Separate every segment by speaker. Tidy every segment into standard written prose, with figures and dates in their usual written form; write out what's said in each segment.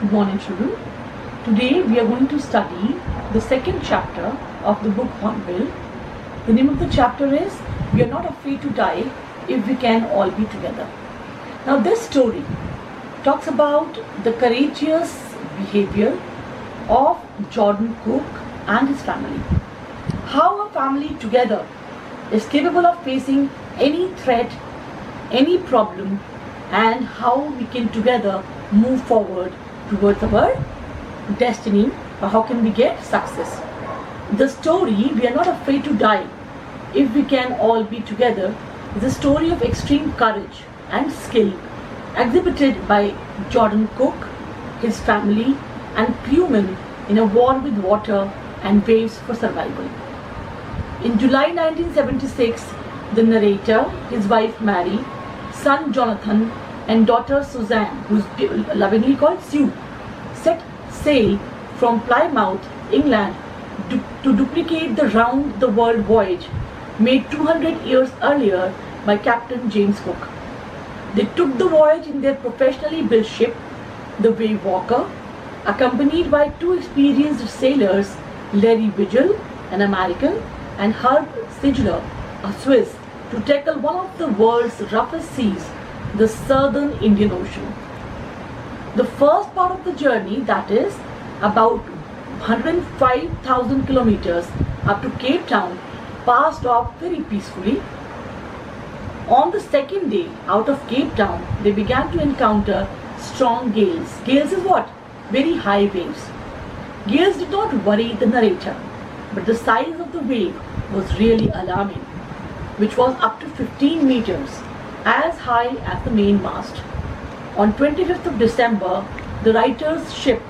Speaker 1: Good morning, children. Today we are going to study the second chapter of the book Hornbill. The name of the chapter is We Are Not Afraid to Die If We Can All Be Together. Now this story talks about the courageous behavior of Jordan Cook and his family. How a family together is capable of facing any threat, any problem, and how we can together move forward towards our destiny, or how can we get success. The story We Are Not Afraid to Die If We Can All Be Together is a story of extreme courage and skill exhibited by Jordan Cook, his family and crewmen in a war with water and waves for survival. In July 1976, the narrator, his wife Mary, son Jonathan and daughter Suzanne, who is lovingly called Sue, set sail from Plymouth, England to duplicate the round-the-world voyage made 200 years earlier by Captain James Cook. They took the voyage in their professionally built ship, the Wave Walker, accompanied by two experienced sailors, Larry Vigil, an American, and Herb Sigler, a Swiss, to tackle one of the world's roughest seas, the Southern Indian Ocean. The first part of the journey, that is about 105,000 kilometers up to Cape Town, passed off very peacefully. On the second day out of Cape Town, they began to encounter strong gales. Gales is what? Very high waves. Gales did not worry the narrator, but the size of the wave was really alarming, which was up to 15 meters, as high as the mainmast. On 25th of December, the writer's ship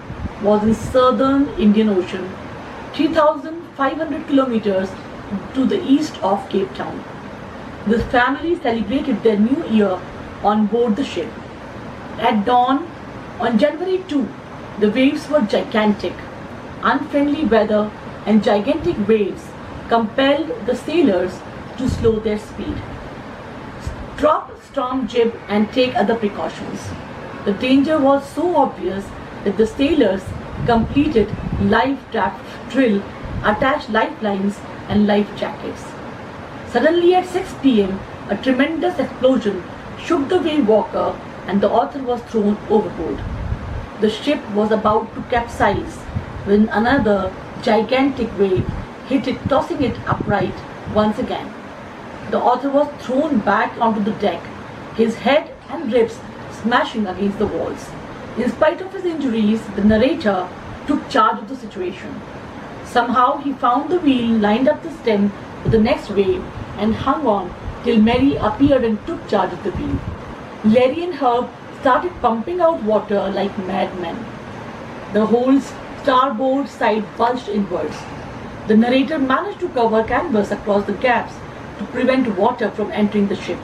Speaker 1: was in Southern Indian Ocean, 3,500 kilometers to the east of Cape Town. The family celebrated their new year on board the ship. At dawn on January 2, the waves were gigantic. Unfriendly weather and gigantic waves compelled the sailors to slow their speed, drop storm jib and take other precautions. The danger was so obvious that the sailors completed life raft drill, attached lifelines and life jackets. Suddenly at 6 p.m., a tremendous explosion shook the Wave Walker and the author was thrown overboard. The ship was about to capsize when another gigantic wave hit it, tossing it upright once again. The author was thrown back onto the deck, his head and ribs smashing against the walls. In spite of his injuries, the narrator took charge of the situation. Somehow he found the wheel, lined up the stem for the next wave and hung on till Mary appeared and took charge of the wheel. Larry and Herb started pumping out water like madmen. The whole starboard side bulged inwards. The narrator managed to cover canvas across the gaps to prevent water from entering the ship.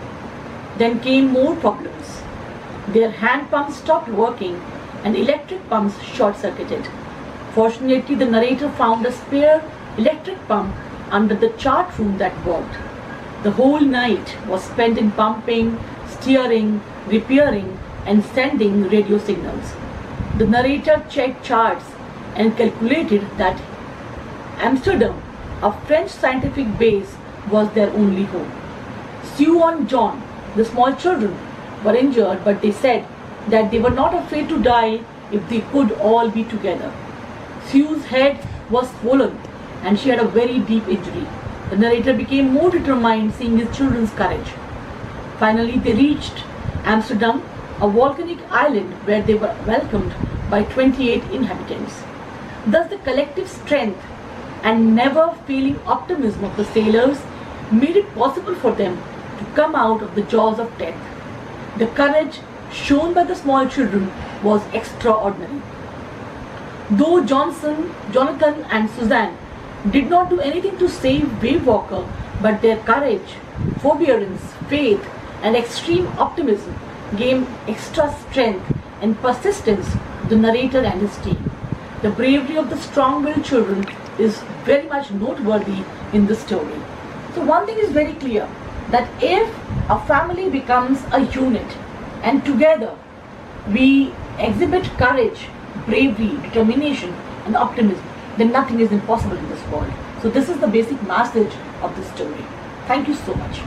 Speaker 1: Then came more problems. Their hand pumps stopped working and electric pumps short-circuited. Fortunately, the narrator found a spare electric pump under the chart room that worked. The whole night was spent in pumping, steering, repairing, and sending radio signals. The narrator checked charts and calculated that Amsterdam, a French scientific base, was their only hope. Sue and John, the small children, were injured, but they said that they were not afraid to die if they could all be together. Sue's head was swollen and she had a very deep injury. The narrator became more determined seeing his children's courage. Finally, they reached Amsterdam, a volcanic island where they were welcomed by 28 inhabitants. Thus, the collective strength and never-failing optimism of the sailors made it possible for them to come out of the jaws of death. The courage shown by the small children was extraordinary. Though Jonathan and Suzanne did not do anything to save Wave Walker, but their courage, forbearance, faith and extreme optimism gave extra strength and persistence to the narrator and his team. The bravery of the strong-willed children is very much noteworthy in the story. So one thing is very clear, that if a family becomes a unit and together we exhibit courage bravery, determination, and optimism, then nothing is impossible in this world. So this is the basic message of this story. Thank you so much.